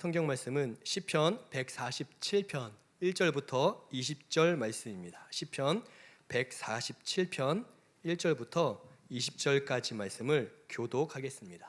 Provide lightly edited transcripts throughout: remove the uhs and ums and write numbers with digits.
성경 말씀은 시편 147편 1절부터 20절 말씀입니다. 시편 147편 1절부터 20절까지 말씀을 교독하겠습니다.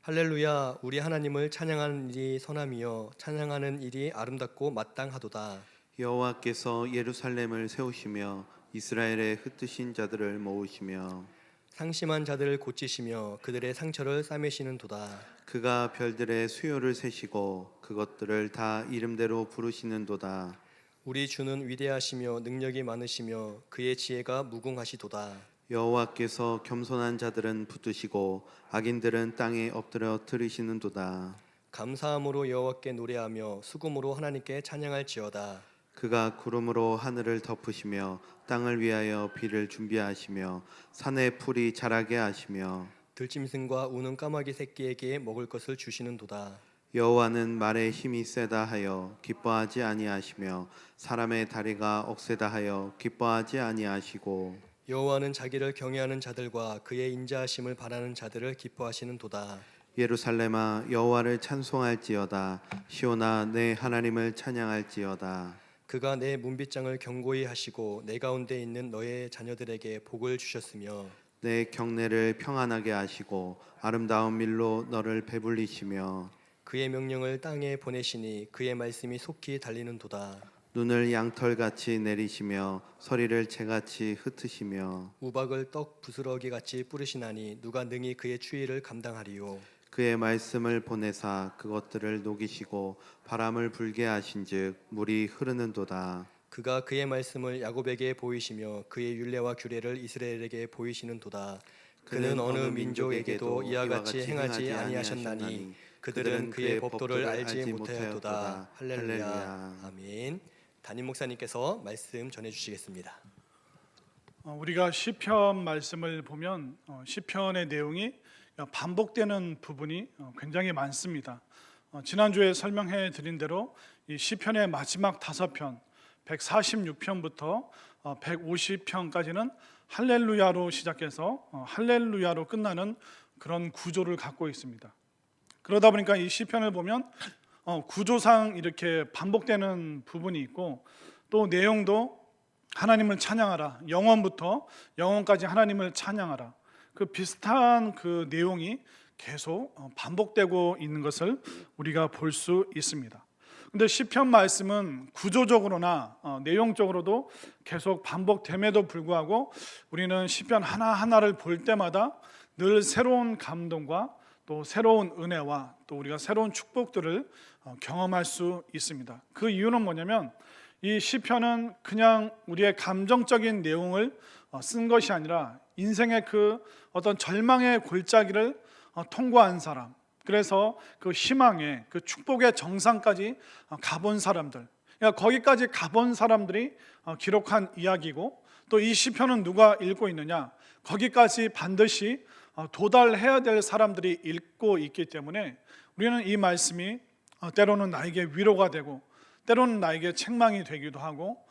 할렐루야, 우리 하나님을 찬양하는 일이 선함이요 찬양하는 일이 아름답고 마땅하도다. 여호와께서 예루살렘을 세우시며 이스라엘의 흩으신 자들을 모으시며 상심한 자들을 고치시며 그들의 상처를 싸매시는도다. 그가 별들의 수요를 세시고 그것들을 다 이름대로 부르시는도다. 우리 주는 위대하시며 능력이 많으시며 그의 지혜가 무궁하시도다. 여호와께서 겸손한 자들은 붙드시고 악인들은 땅에 엎드려 들으시는도다. 감사함으로 여호와께 노래하며 수금으로 하나님께 찬양할지어다. 그가 구름으로 하늘을 덮으시며 땅을 위하여 비를 준비하시며 산에 풀이 자라게 하시며 들짐승과 우는 까마귀 새끼에게 먹을 것을 주시는도다. 여호와는 말에 힘이 세다 하여 기뻐하지 아니하시며 사람의 다리가 억세다 하여 기뻐하지 아니하시고 여호와는 자기를 경외하는 자들과 그의 인자하심을 바라는 자들을 기뻐하시는도다. 예루살렘아 여호와를 찬송할지어다. 시온아 내 하나님을 찬양할지어다. 그가 내 문빗장을 견고히 하시고 내 가운데 있는 너의 자녀들에게 복을 주셨으며 내 경내를 평안하게 하시고 아름다운 밀로 너를 배불리시며 그의 명령을 땅에 보내시니 그의 말씀이 속히 달리는도다. 눈을 양털같이 내리시며 서리를 채같이 흩으시며 우박을 떡 부스러기같이 뿌리시나니 누가 능히 그의 추위를 감당하리요. 그의 말씀을 보내사 그것들을 녹이시고 바람을 불게 하신즉 물이 흐르는도다. 그가 그의 말씀을 야곱에게 보이시며 그의 율례와 규례를 이스라엘에게 보이시는도다. 그는 어느 민족에게도 이와 같이 행하지 아니하셨나니 그들은 그의 법도를 알지 못하였도다. 할렐루야. 아멘. 담임 목사님께서 말씀 전해 주시겠습니다. 우리가 시편 말씀을 보면 시편의 내용이 반복되는 부분이 굉장히 많습니다. 지난주에 설명해 드린 대로 이 시편의 마지막 5편 146편부터 150편까지는 할렐루야로 시작해서 할렐루야로 끝나는 그런 구조를 갖고 있습니다. 그러다 보니까 이 시편을 보면 구조상 이렇게 반복되는 부분이 있고 또 내용도 하나님을 찬양하라, 영원부터 영원까지 하나님을 찬양하라, 그 비슷한 그 내용이 계속 반복되고 있는 것을 우리가 볼 수 있습니다. 근데 시편 말씀은 구조적으로나 내용적으로도 계속 반복됨에도 불구하고 우리는 시편 하나하나를 볼 때마다 늘 새로운 감동과 또 새로운 은혜와 또 우리가 새로운 축복들을 경험할 수 있습니다. 그 이유는 뭐냐면 이 시편은 그냥 우리의 감정적인 내용을 쓴 것이 아니라 인생의 그 어떤 절망의 골짜기를 통과한 사람, 그래서 그 희망의 그 축복의 정상까지 가본 사람들, 그러니까 거기까지 가본 사람들이 기록한 이야기고, 또 이 시편은 누가 읽고 있느냐, 거기까지 반드시 도달해야 될 사람들이 읽고 있기 때문에 우리는 이 말씀이 때로는 나에게 위로가 되고 때로는 나에게 책망이 되기도 하고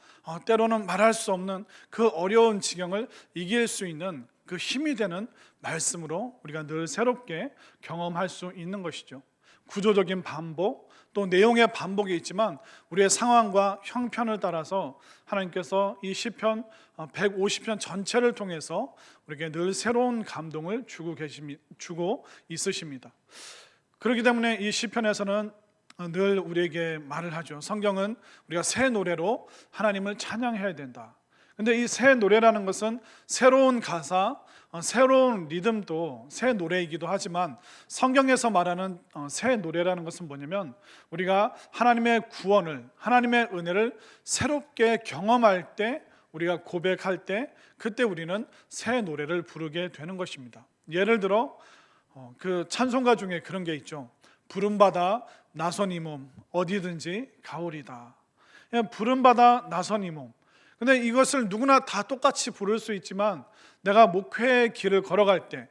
때로는 말할 수 없는 그 어려운 지경을 이길 수 있는 그 힘이 되는 말씀으로 우리가 늘 새롭게 경험할 수 있는 것이죠. 구조적인 반복, 또 내용의 반복이 있지만 우리의 상황과 형편을 따라서 하나님께서 이 시편 150편 전체를 통해서 우리에게 늘 새로운 감동을 주고 있으십니다. 그렇기 때문에 이 시편에서는 늘 우리에게 말을 하죠. 성경은 우리가 새 노래로 하나님을 찬양해야 된다. 근데 이 새 노래라는 것은 새로운 가사, 새로운 리듬도 새 노래이기도 하지만 성경에서 말하는 새 노래라는 것은 뭐냐면 우리가 하나님의 구원을, 하나님의 은혜를 새롭게 경험할 때, 우리가 고백할 때, 그때 우리는 새 노래를 부르게 되는 것입니다. 예를 들어 그 찬송가 중에 그런 게 있죠. 부름받아 나선 이 몸 어디든지 가오리다. 부름받아 나선 이 몸. 근데 이것을 누구나 다 똑같이 부를 수 있지만 내가 목회의 길을 걸어갈 때,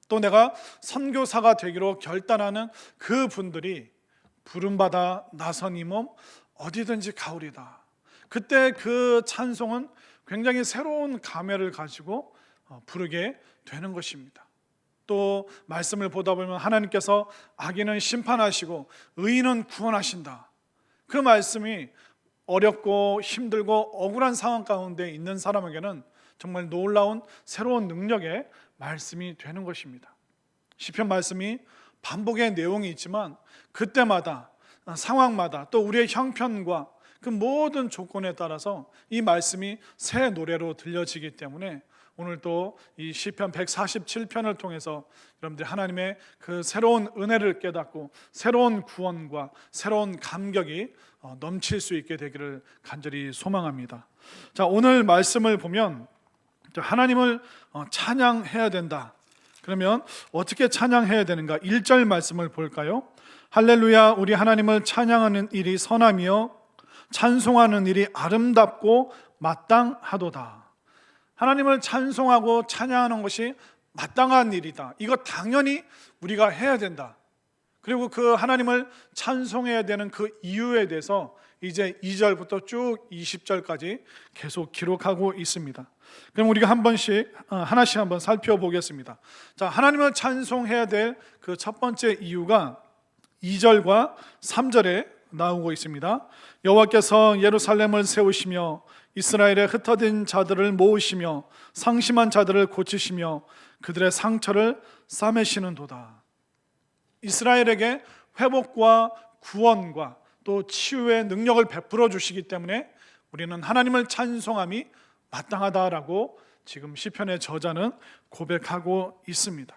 또 내가 선교사가 되기로 결단하는 그 분들이 부름받아 나선 이 몸 어디든지 가오리다. 그때 그 찬송은 굉장히 새로운 감회를 가지고 부르게 되는 것입니다. 또 말씀을 보다 보면 하나님께서 악인은 심판하시고 의인은 구원하신다. 그 말씀이 어렵고 힘들고 억울한 상황 가운데 있는 사람에게는 정말 놀라운 새로운 능력의 말씀이 되는 것입니다. 시편 말씀이 반복의 내용이 있지만 그때마다 상황마다 또 우리의 형편과 그 모든 조건에 따라서 이 말씀이 새 노래로 들려지기 때문에 오늘 또 이 시편 147편을 통해서 여러분들이 하나님의 그 새로운 은혜를 깨닫고 새로운 구원과 새로운 감격이 넘칠 수 있게 되기를 간절히 소망합니다. 자, 오늘 말씀을 보면 하나님을 찬양해야 된다. 그러면 어떻게 찬양해야 되는가? 1절 말씀을 볼까요? 할렐루야, 우리 하나님을 찬양하는 일이 선하며 찬송하는 일이 아름답고 마땅하도다. 하나님을 찬송하고 찬양하는 것이 마땅한 일이다. 이거 당연히 우리가 해야 된다. 그리고 그 하나님을 찬송해야 되는 그 이유에 대해서 이제 2절부터 쭉 20절까지 계속 기록하고 있습니다. 그럼 우리가 하나씩 한번 살펴보겠습니다. 자, 하나님을 찬송해야 될 그 첫 번째 이유가 2절과 3절에 나오고 있습니다. 여호와께서 예루살렘을 세우시며 이스라엘의 흩어진 자들을 모으시며 상심한 자들을 고치시며 그들의 상처를 싸매시는도다. 이스라엘에게 회복과 구원과 또 치유의 능력을 베풀어 주시기 때문에 우리는 하나님을 찬송함이 마땅하다라고 지금 시편의 저자는 고백하고 있습니다.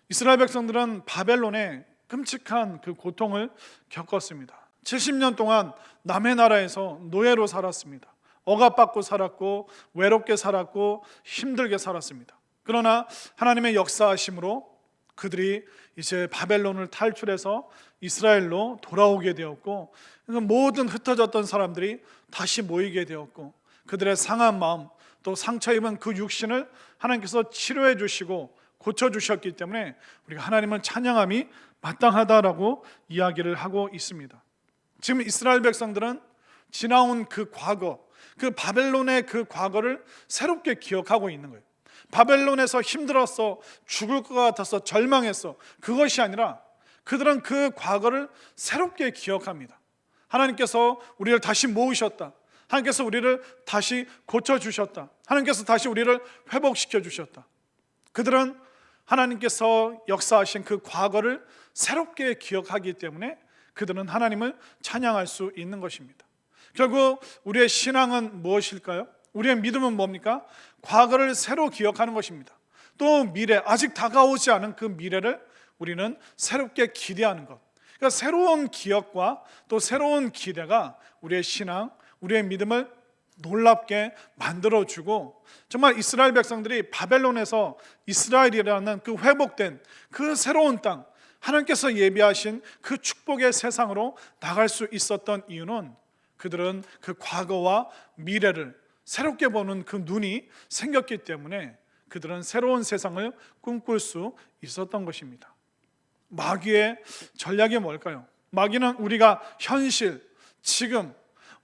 이스라엘 백성들은 바벨론의 끔찍한 그 고통을 겪었습니다. 70년 동안 남의 나라에서 노예로 살았습니다. 억압받고 살았고 외롭게 살았고 힘들게 살았습니다. 그러나 하나님의 역사하심으로 그들이 이제 바벨론을 탈출해서 이스라엘로 돌아오게 되었고 모든 흩어졌던 사람들이 다시 모이게 되었고 그들의 상한 마음 또 상처 입은 그 육신을 하나님께서 치료해 주시고 고쳐주셨기 때문에 우리가 하나님을 찬양함이 마땅하다라고 이야기를 하고 있습니다. 지금 이스라엘 백성들은 지나온 그 과거, 그 바벨론의 그 과거를 새롭게 기억하고 있는 거예요. 바벨론에서 힘들었어, 죽을 것 같아서 절망했어, 그것이 아니라 그들은 그 과거를 새롭게 기억합니다. 하나님께서 우리를 다시 모으셨다. 하나님께서 우리를 다시 고쳐주셨다. 하나님께서 다시 우리를 회복시켜 주셨다. 그들은 하나님께서 역사하신 그 과거를 새롭게 기억하기 때문에 그들은 하나님을 찬양할 수 있는 것입니다. 결국 우리의 신앙은 무엇일까요? 우리의 믿음은 뭡니까? 과거를 새로 기억하는 것입니다. 또 미래, 아직 다가오지 않은 그 미래를 우리는 새롭게 기대하는 것. 그러니까 새로운 기억과 또 새로운 기대가 우리의 신앙, 우리의 믿음을 놀랍게 만들어주고 정말 이스라엘 백성들이 바벨론에서 이스라엘이라는 그 회복된 그 새로운 땅, 하나님께서 예비하신 그 축복의 세상으로 나갈 수 있었던 이유는 그들은 그 과거와 미래를 새롭게 보는 그 눈이 생겼기 때문에 그들은 새로운 세상을 꿈꿀 수 있었던 것입니다. 마귀의 전략이 뭘까요? 마귀는 우리가 현실, 지금,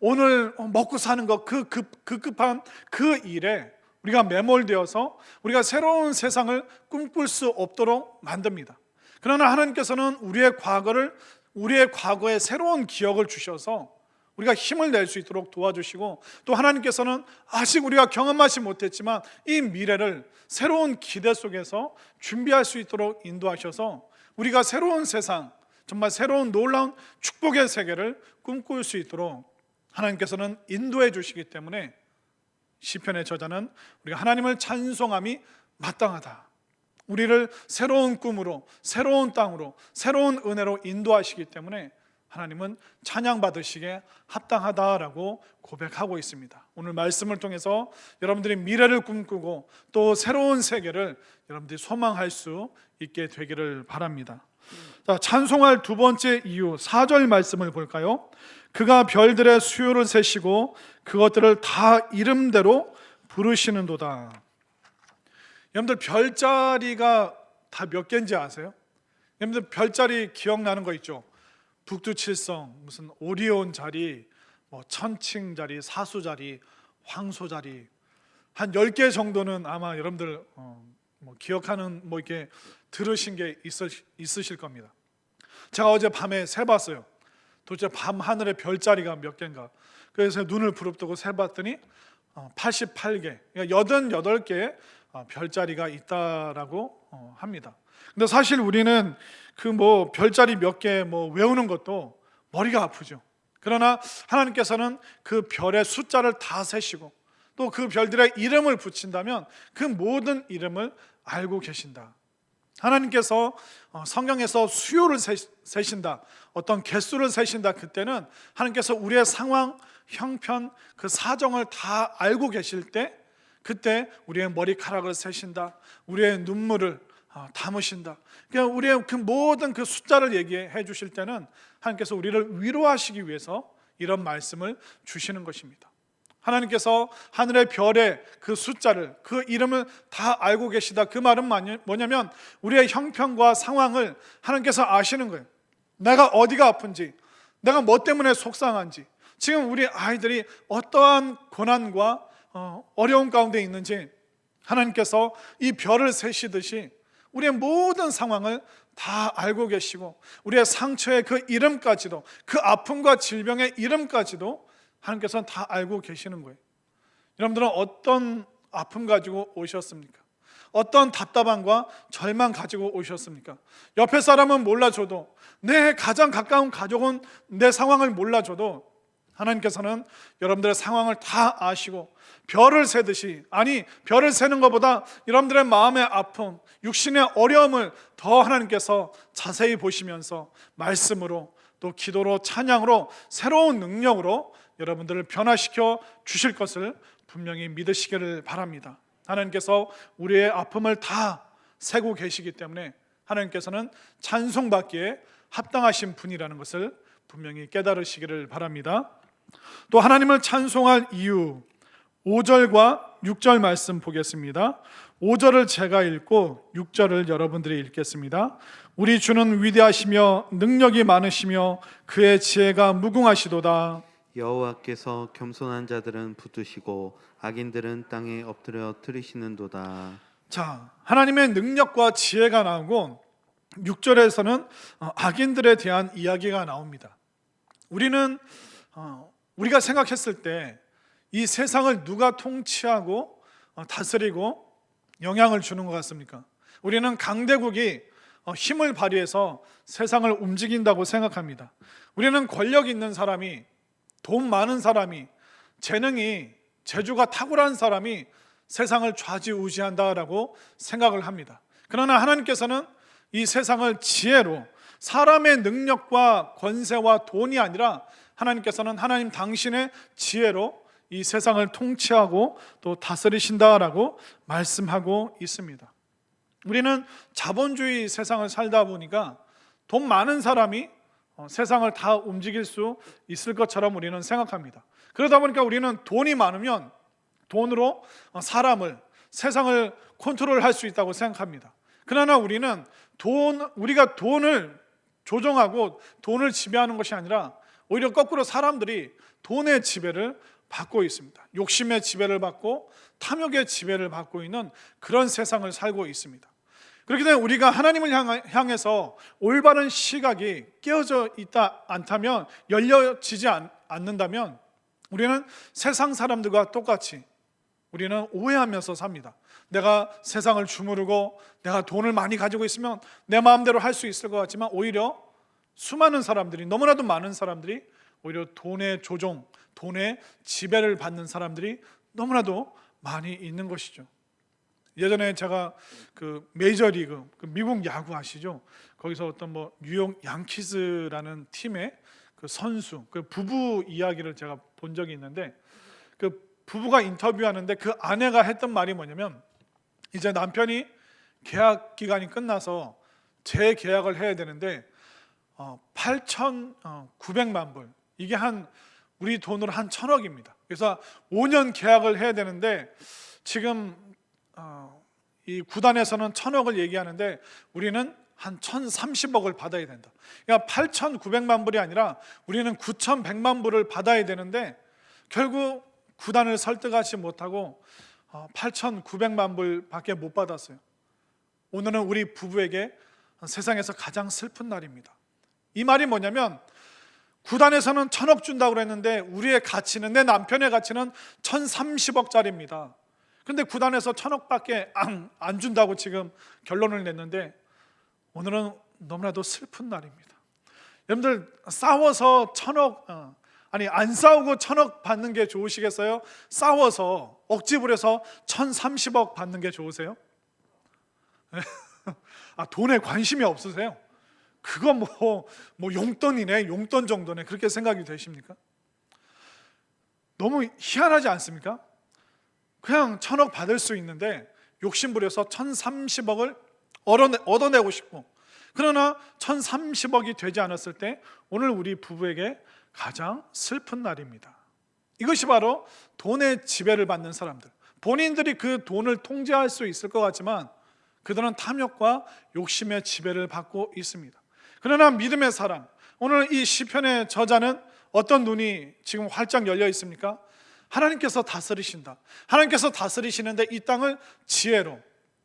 오늘 먹고 사는 것, 그 급한 그 일에 우리가 매몰되어서 우리가 새로운 세상을 꿈꿀 수 없도록 만듭니다. 그러나 하나님께서는 우리의 과거에 새로운 기억을 주셔서 우리가 힘을 낼 수 있도록 도와주시고 또 하나님께서는 아직 우리가 경험하지 못했지만 이 미래를 새로운 기대 속에서 준비할 수 있도록 인도하셔서 우리가 새로운 세상, 정말 새로운 놀라운 축복의 세계를 꿈꿀 수 있도록 하나님께서는 인도해 주시기 때문에 시편의 저자는 우리가 하나님을 찬송함이 마땅하다. 우리를 새로운 꿈으로, 새로운 땅으로, 새로운 은혜로 인도하시기 때문에 하나님은 찬양받으시기에 합당하다라고 고백하고 있습니다. 오늘 말씀을 통해서 여러분들이 미래를 꿈꾸고 또 새로운 세계를 여러분들이 소망할 수 있게 되기를 바랍니다. 자, 찬송할 두 번째 이유 4절 말씀을 볼까요? 그가 별들의 수요를 세시고 그것들을 다 이름대로 부르시는도다. 여러분들 별자리가 다 몇 개인지 아세요? 여러분들 별자리 기억나는 거 있죠? 북두칠성, 무슨 오리온 자리, 천칭 자리, 사수 자리, 황소 자리 한 10개 정도는 아마 여러분들 기억하는 이렇게 들으신 게 있으실 겁니다. 제가 어제 밤에 세봤어요. 도대체 밤 하늘에 별자리가 몇 개인가. 그래서 눈을 부릅뜨고 세봤더니 88개, 그러니까 88개의 별자리가 있다라고 합니다. 근데 사실 우리는 그 뭐 별자리 몇 개 뭐 외우는 것도 머리가 아프죠. 그러나 하나님께서는 그 별의 숫자를 다 세시고 또 그 별들의 이름을 붙인다면 그 모든 이름을 알고 계신다. 하나님께서 성경에서 수요를 세신다, 어떤 개수를 세신다, 그때는 하나님께서 우리의 상황, 형편, 그 사정을 다 알고 계실 때, 그때 우리의 머리카락을 세신다, 우리의 눈물을 담으신다. 그러니까 우리의 그 모든 그 숫자를 얘기해 주실 때는 하나님께서 우리를 위로하시기 위해서 이런 말씀을 주시는 것입니다. 하나님께서 하늘의 별의 그 숫자를, 그 이름을 다 알고 계시다. 그 말은 뭐냐면 우리의 형편과 상황을 하나님께서 아시는 거예요. 내가 어디가 아픈지, 내가 뭐 때문에 속상한지, 지금 우리 아이들이 어떠한 고난과 어려움 가운데 있는지 하나님께서 이 별을 세시듯이 우리의 모든 상황을 다 알고 계시고 우리의 상처의 그 이름까지도, 그 아픔과 질병의 이름까지도 하나님께서는 다 알고 계시는 거예요. 여러분들은 어떤 아픔 가지고 오셨습니까? 어떤 답답함과 절망 가지고 오셨습니까? 옆에 사람은 몰라줘도, 내 가장 가까운 가족은 내 상황을 몰라줘도 하나님께서는 여러분들의 상황을 다 아시고 별을 세듯이, 아니 별을 세는 것보다 여러분들의 마음의 아픔, 육신의 어려움을 더 하나님께서 자세히 보시면서 말씀으로 또 기도로 찬양으로 새로운 능력으로 여러분들을 변화시켜 주실 것을 분명히 믿으시기를 바랍니다. 하나님께서 우리의 아픔을 다 세고 계시기 때문에 하나님께서는 찬송받기에 합당하신 분이라는 것을 분명히 깨달으시기를 바랍니다. 또 하나님을 찬송할 이유, 5절과 6절 말씀 보겠습니다. 5절을 제가 읽고 6절을 여러분들이 읽겠습니다. 우리 주는 위대하시며 능력이 많으시며 그의 지혜가 무궁하시도다. 여호와께서 겸손한 자들은 붙드시고 악인들은 땅에 엎드려 들으시는도다. 자, 하나님의 능력과 지혜가 나오고 6절에서는 악인들에 대한 이야기가 나옵니다. 우리가 생각했을 때 이 세상을 누가 통치하고 다스리고 영향을 주는 것 같습니까? 우리는 강대국이 힘을 발휘해서 세상을 움직인다고 생각합니다. 우리는 권력 있는 사람이, 돈 많은 사람이, 재주가 탁월한 사람이 세상을 좌지우지한다라고 생각을 합니다. 그러나 하나님께서는 이 세상을 지혜로, 사람의 능력과 권세와 돈이 아니라 하나님께서는 하나님 당신의 지혜로 이 세상을 통치하고 또 다스리신다라고 말씀하고 있습니다. 우리는 자본주의 세상을 살다 보니까 돈 많은 사람이 세상을 다 움직일 수 있을 것처럼 우리는 생각합니다. 그러다 보니까 우리는 돈이 많으면 돈으로 세상을 컨트롤할 수 있다고 생각합니다. 그러나 우리가 돈을 조정하고 돈을 지배하는 것이 아니라 오히려 거꾸로 사람들이 돈의 지배를 받고 있습니다. 욕심의 지배를 받고 탐욕의 지배를 받고 있는 그런 세상을 살고 있습니다. 그렇기 때문에 우리가 하나님을 향해서 올바른 시각이 깨어져 있다 않다면, 열려지지 않는다면 우리는 세상 사람들과 똑같이 우리는 오해하면서 삽니다. 내가 세상을 주무르고 내가 돈을 많이 가지고 있으면 내 마음대로 할 수 있을 것 같지만 오히려 수많은 사람들이, 너무나도 많은 사람들이 오히려 돈의 조종, 돈의 지배를 받는 사람들이 너무나도 많이 있는 것이죠. 예전에 제가 그 메이저리그, 그 미국 야구 아시죠? 거기서 어떤 뉴욕 양키즈라는 팀의 그 선수, 그 부부 이야기를 제가 본 적이 있는데, 그 부부가 인터뷰하는데 그 아내가 했던 말이 뭐냐면, 이제 남편이 계약 기간이 끝나서 재계약을 해야 되는데 8,900만 불, 이게 우리 돈으로 한 1,000억입니다. 그래서 5년 계약을 해야 되는데 지금 이 구단에서는 1,000억을 얘기하는데 우리는 한 1,030억을 받아야 된다. 그러니까 8,900만 불이 아니라 우리는 9,100만 불을 받아야 되는데 결국 구단을 설득하지 못하고 8,900만 불밖에 못 받았어요. 오늘은 우리 부부에게 세상에서 가장 슬픈 날입니다. 이 말이 뭐냐면 구단에서는 1,000억 준다고 그랬는데 우리의 가치는, 내 남편의 가치는 1,030억짜리입니다. 근데 구단에서 1,000억밖에 안 준다고 지금 결론을 냈는데 오늘은 너무나도 슬픈 날입니다. 여러분들 싸워서 1,000억 안 싸우고 1,000억 받는 게 좋으시겠어요? 싸워서 억지 부려서 1,030억 받는 게 좋으세요? 돈에 관심이 없으세요? 그거 뭐 용돈이네, 용돈 정도네, 그렇게 생각이 되십니까? 너무 희한하지 않습니까? 그냥 1,000억 받을 수 있는데 욕심부려서 1,030억을 얻어내고 싶고, 그러나 1,030억이 되지 않았을 때 오늘 우리 부부에게 가장 슬픈 날입니다. 이것이 바로 돈의 지배를 받는 사람들, 본인들이 그 돈을 통제할 수 있을 것 같지만 그들은 탐욕과 욕심의 지배를 받고 있습니다. 그러나 믿음의 사람, 오늘 이 시편의 저자는 어떤 눈이 지금 활짝 열려 있습니까? 하나님께서 다스리신다. 하나님께서 다스리시는데 이 땅을 지혜로,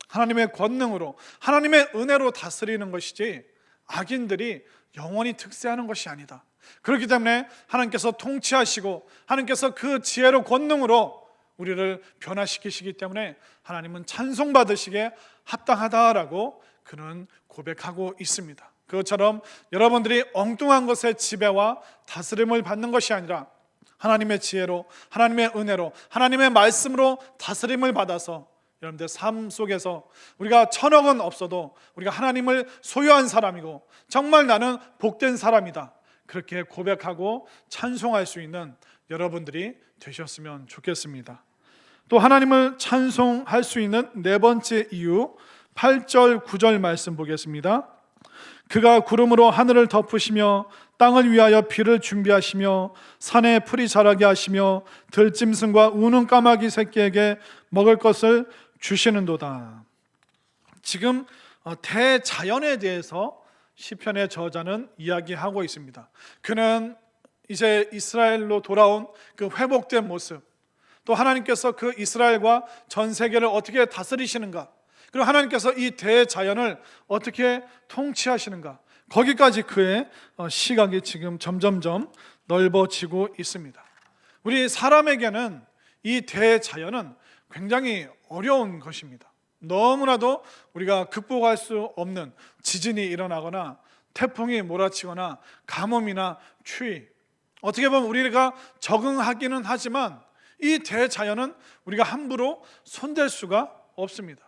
하나님의 권능으로, 하나님의 은혜로 다스리는 것이지 악인들이 영원히 특세하는 것이 아니다. 그렇기 때문에 하나님께서 통치하시고 하나님께서 그 지혜로 권능으로 우리를 변화시키시기 때문에 하나님은 찬송받으시기에 합당하다라고 그는 고백하고 있습니다. 그것처럼 여러분들이 엉뚱한 것의 지배와 다스림을 받는 것이 아니라 하나님의 지혜로, 하나님의 은혜로, 하나님의 말씀으로 다스림을 받아서 여러분들 삶 속에서 우리가 1,000억은 없어도 우리가 하나님을 소유한 사람이고 정말 나는 복된 사람이다, 그렇게 고백하고 찬송할 수 있는 여러분들이 되셨으면 좋겠습니다. 또 하나님을 찬송할 수 있는 네 번째 이유, 8절 9절 말씀 보겠습니다. 그가 구름으로 하늘을 덮으시며 땅을 위하여 비를 준비하시며 산에 풀이 자라게 하시며 들짐승과 우는 까마귀 새끼에게 먹을 것을 주시는도다. 지금 대자연에 대해서 시편의 저자는 이야기하고 있습니다. 그는 이제 이스라엘로 돌아온 그 회복된 모습, 또 하나님께서 그 이스라엘과 전 세계를 어떻게 다스리시는가, 그리고 하나님께서 이 대자연을 어떻게 통치하시는가, 거기까지 그의 시각이 지금 점점점 넓어지고 있습니다. 우리 사람에게는 이 대자연은 굉장히 어려운 것입니다. 너무나도 우리가 극복할 수 없는 지진이 일어나거나 태풍이 몰아치거나 가뭄이나 추위, 어떻게 보면 우리가 적응하기는 하지만 이 대자연은 우리가 함부로 손댈 수가 없습니다.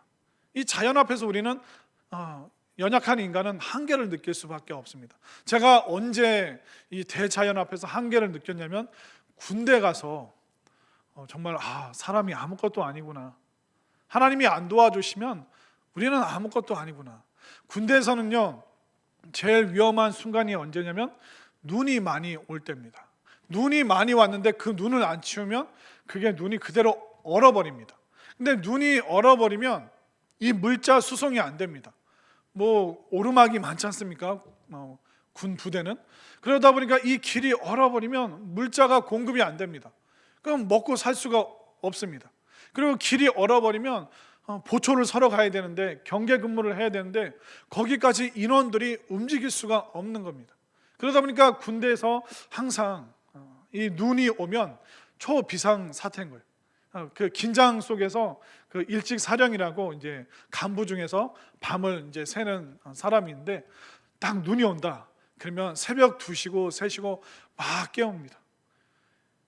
이 자연 앞에서 우리는 연약한 인간은 한계를 느낄 수밖에 없습니다. 제가 언제 이 대자연 앞에서 한계를 느꼈냐면 군대 가서 정말 사람이 아무것도 아니구나, 하나님이 안 도와주시면 우리는 아무것도 아니구나. 군대에서는요 제일 위험한 순간이 언제냐면 눈이 많이 올 때입니다. 눈이 많이 왔는데 그 눈을 안 치우면 그게 눈이 그대로 얼어버립니다. 근데 눈이 얼어버리면 이 물자 수송이 안 됩니다. 오르막이 많지 않습니까? 군 부대는. 그러다 보니까 이 길이 얼어버리면 물자가 공급이 안 됩니다. 그럼 먹고 살 수가 없습니다. 그리고 길이 얼어버리면 보초를 서러 가야 되는데, 경계 근무를 해야 되는데 거기까지 인원들이 움직일 수가 없는 겁니다. 그러다 보니까 군대에서 항상 이 눈이 오면 초비상 사태인 거예요. 그 긴장 속에서 그 일찍 사령이라고 이제 간부 중에서 밤을 이제 새는 사람인데 딱 눈이 온다 그러면 새벽 2시고 3시고 막 깨웁니다.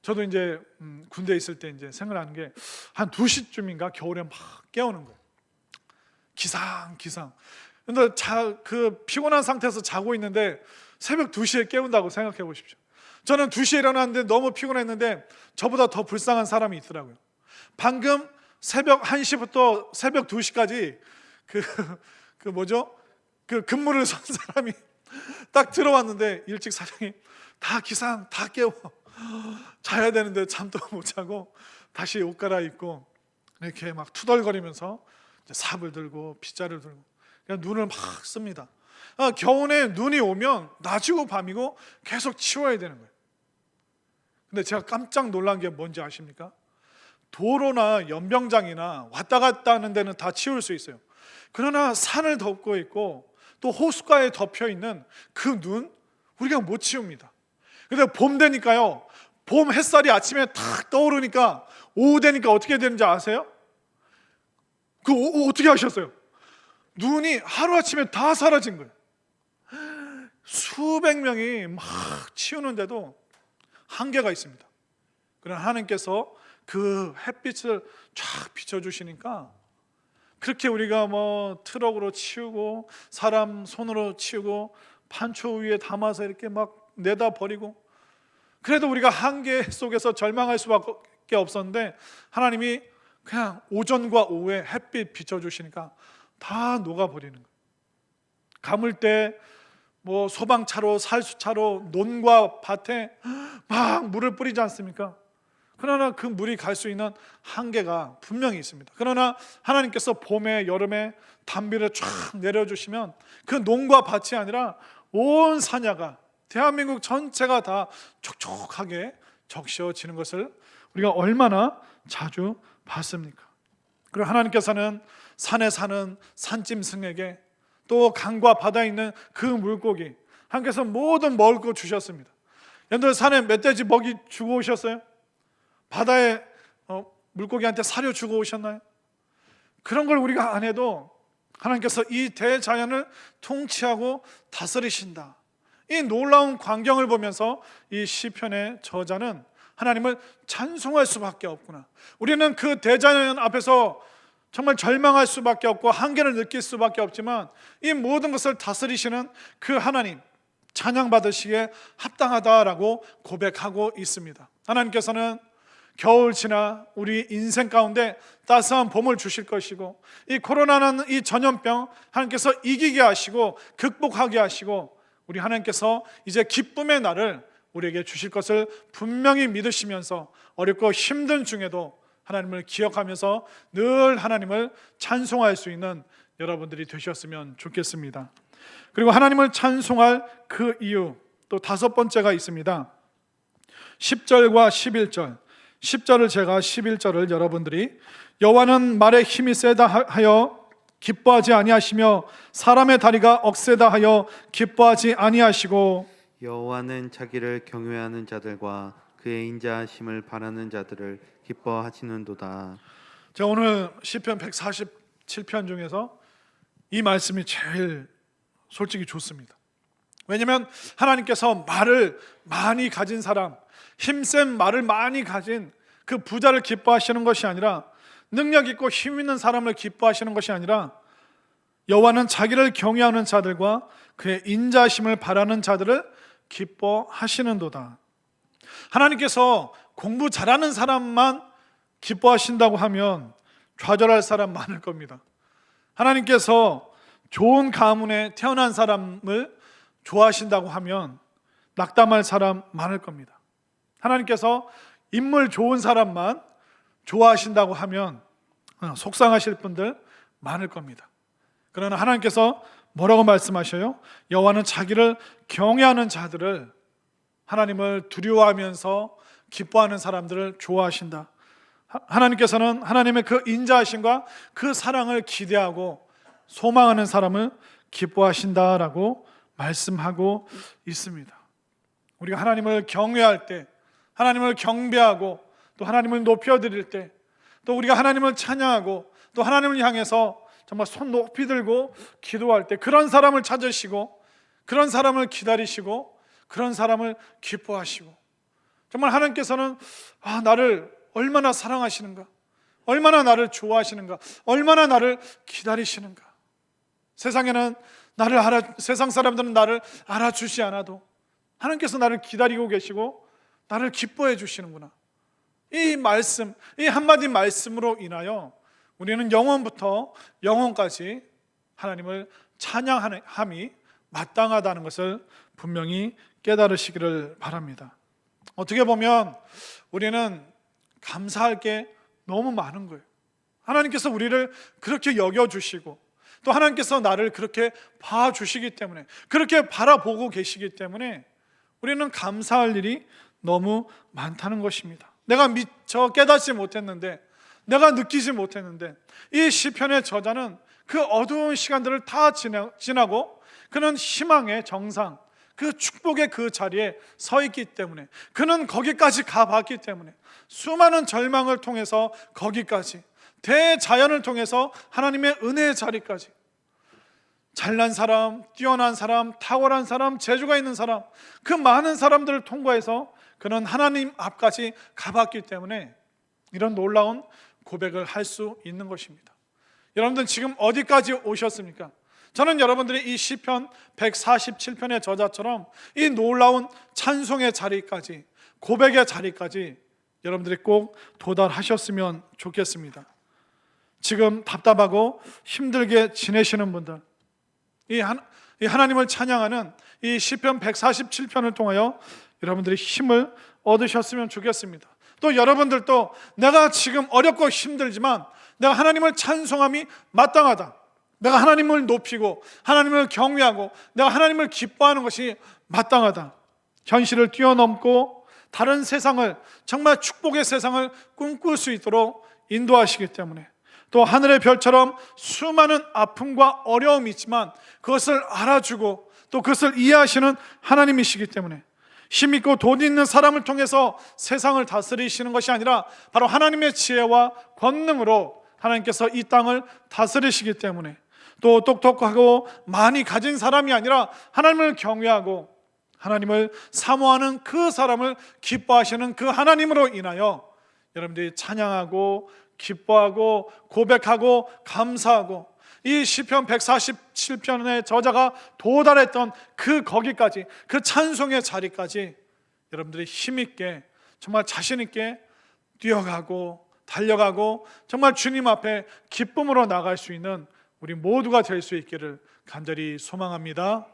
저도 이제 군대에 있을 때 이제 생각나는 게 한 2시쯤인가 겨울에 막 깨우는 거예요. 기상. 근데 그 피곤한 상태에서 자고 있는데 새벽 2시에 깨운다고 생각해 보십시오. 저는 2시에 일어났는데 너무 피곤했는데 저보다 더 불쌍한 사람이 있더라고요. 방금 새벽 1시부터 새벽 2시까지 그 근무를 선 사람이 딱 들어왔는데 일찍 사장이 다 기상 다 깨워 자야 되는데 잠도 못 자고 다시 옷 갈아입고 이렇게 막 투덜거리면서 삽을 들고 빗자를 들고 그냥 눈을 막 씁니다. 겨울에 눈이 오면 낮이고 밤이고 계속 치워야 되는 거예요. 근데 제가 깜짝 놀란 게 뭔지 아십니까? 도로나 연병장이나 왔다 갔다 하는 데는 다 치울 수 있어요. 그러나 산을 덮고 있고 또 호숫가에 덮여 있는 그 눈 우리가 못 치웁니다. 근데 봄 되니까요, 봄 햇살이 아침에 탁 떠오르니까 오후 되니까 어떻게 되는지 아세요? 어떻게 하셨어요? 눈이 하루아침에 다 사라진 거예요. 수백 명이 막 치우는데도 한계가 있습니다. 그러나 하나님께서 그 햇빛을 쫙 비춰주시니까 그렇게 우리가 뭐 트럭으로 치우고 사람 손으로 치우고 판초 위에 담아서 이렇게 막 내다 버리고, 그래도 우리가 한계 속에서 절망할 수밖에 없었는데 하나님이 그냥 오전과 오후에 햇빛 비춰주시니까 다 녹아버리는 거예요. 가물 때 뭐 소방차로 살수차로 논과 밭에 막 물을 뿌리지 않습니까? 그러나 그 물이 갈 수 있는 한계가 분명히 있습니다. 그러나 하나님께서 봄에 여름에 단비를 쫙 내려주시면 그 논과 밭이 아니라 온 산야가, 대한민국 전체가 다 촉촉하게 적셔지는 것을 우리가 얼마나 자주 봤습니까? 그리고 하나님께서는 산에 사는 산짐승에게 또 강과 바다에 있는 그 물고기, 하나님께서 모든 먹을 것 주셨습니다. 여러분들 산에 멧돼지 먹이 주고 오셨어요? 바다에 물고기한테 사료 주고 오셨나요? 그런 걸 우리가 안 해도 하나님께서 이 대자연을 통치하고 다스리신다. 이 놀라운 광경을 보면서 이 시편의 저자는 하나님을 찬송할 수밖에 없구나. 우리는 그 대자연 앞에서 정말 절망할 수밖에 없고 한계를 느낄 수밖에 없지만 이 모든 것을 다스리시는 그 하나님 찬양받으시기에 합당하다라고 고백하고 있습니다. 하나님께서는 겨울 지나 우리 인생 가운데 따스한 봄을 주실 것이고, 이 코로나는 이 전염병 하나님께서 이기게 하시고 극복하게 하시고, 우리 하나님께서 이제 기쁨의 날을 우리에게 주실 것을 분명히 믿으시면서 어렵고 힘든 중에도 하나님을 기억하면서 늘 하나님을 찬송할 수 있는 여러분들이 되셨으면 좋겠습니다. 그리고 하나님을 찬송할 그 이유 또 다섯 번째가 있습니다. 10절과 11절. 10절을 제가 11절을 여러분들이 여호와는 말에 힘이 세다 하여 기뻐하지 아니하시며 사람의 다리가 억세다 하여 기뻐하지 아니하시고, 여호와는 자기를 경외하는 자들과 그의 인자하심을 바라는 자들을 기뻐하시는도다. 제가 오늘 시편 147편 중에서 이 말씀이 제일 솔직히 좋습니다. 왜냐하면 하나님께서 말을 많이 가진 사람, 힘센 말을 많이 가진 그 부자를 기뻐하시는 것이 아니라, 능력 있고 힘 있는 사람을 기뻐하시는 것이 아니라, 여호와는 자기를 경외하는 자들과 그의 인자심을 바라는 자들을 기뻐하시는도다. 하나님께서 공부 잘하는 사람만 기뻐하신다고 하면 좌절할 사람 많을 겁니다. 하나님께서 좋은 가문에 태어난 사람을 좋아하신다고 하면 낙담할 사람 많을 겁니다. 하나님께서 인물 좋은 사람만 좋아하신다고 하면 속상하실 분들 많을 겁니다. 그러나 하나님께서 뭐라고 말씀하셔요? 여호와는 자기를 경외하는 자들을, 하나님을 두려워하면서 기뻐하는 사람들을 좋아하신다. 하나님께서는 하나님의 그 인자하심과 그 사랑을 기대하고 소망하는 사람을 기뻐하신다라고 말씀하고 있습니다. 우리가 하나님을 경외할 때, 하나님을 경배하고 또 하나님을 높여드릴 때, 또 우리가 하나님을 찬양하고 또 하나님을 향해서 정말 손 높이 들고 기도할 때 그런 사람을 찾으시고 그런 사람을 기다리시고 그런 사람을 기뻐하시고, 정말 하나님께서는 나를 얼마나 사랑하시는가, 얼마나 나를 좋아하시는가, 얼마나 나를 기다리시는가. 세상에는 세상 사람들은 나를 알아주지 않아도 하나님께서 나를 기다리고 계시고 나를 기뻐해 주시는구나. 이 말씀, 이 한마디 말씀으로 인하여 우리는 영원부터 영원까지 하나님을 찬양함이 마땅하다는 것을 분명히 깨달으시기를 바랍니다. 어떻게 보면 우리는 감사할 게 너무 많은 거예요. 하나님께서 우리를 그렇게 여겨주시고 또 하나님께서 나를 그렇게 봐주시기 때문에, 그렇게 바라보고 계시기 때문에 우리는 감사할 일이 너무 많다는 것입니다. 내가 미처 깨닫지 못했는데, 내가 느끼지 못했는데, 이 시편의 저자는 그 어두운 시간들을 다 지나고 그는 희망의 정상, 그 축복의 그 자리에 서 있기 때문에, 그는 거기까지 가봤기 때문에, 수많은 절망을 통해서 거기까지, 대자연을 통해서 하나님의 은혜의 자리까지, 잘난 사람, 뛰어난 사람, 탁월한 사람, 재주가 있는 사람, 그 많은 사람들을 통과해서 그는 하나님 앞까지 가봤기 때문에 이런 놀라운 고백을 할 수 있는 것입니다. 여러분들 지금 어디까지 오셨습니까? 저는 여러분들이 이 시편 147편의 저자처럼 이 놀라운 찬송의 자리까지, 고백의 자리까지 여러분들이 꼭 도달하셨으면 좋겠습니다. 지금 답답하고 힘들게 지내시는 분들, 이 하나님을 찬양하는 이 시편 147편을 통하여 여러분들이 힘을 얻으셨으면 좋겠습니다. 또 여러분들도 내가 지금 어렵고 힘들지만 내가 하나님을 찬송함이 마땅하다, 내가 하나님을 높이고 하나님을 경외하고 내가 하나님을 기뻐하는 것이 마땅하다, 현실을 뛰어넘고 다른 세상을, 정말 축복의 세상을 꿈꿀 수 있도록 인도하시기 때문에, 또 하늘의 별처럼 수많은 아픔과 어려움이 있지만 그것을 알아주고 또 그것을 이해하시는 하나님이시기 때문에, 힘있고 돈 있는 사람을 통해서 세상을 다스리시는 것이 아니라 바로 하나님의 지혜와 권능으로 하나님께서 이 땅을 다스리시기 때문에, 또 똑똑하고 많이 가진 사람이 아니라 하나님을 경외하고 하나님을 사모하는 그 사람을 기뻐하시는 그 하나님으로 인하여 여러분들이 찬양하고 기뻐하고 고백하고 감사하고, 이 시편 147편의 저자가 도달했던 그 거기까지, 그 찬송의 자리까지 여러분들이 힘있게, 정말 자신있게 뛰어가고 달려가고 정말 주님 앞에 기쁨으로 나갈 수 있는 우리 모두가 될 수 있기를 간절히 소망합니다.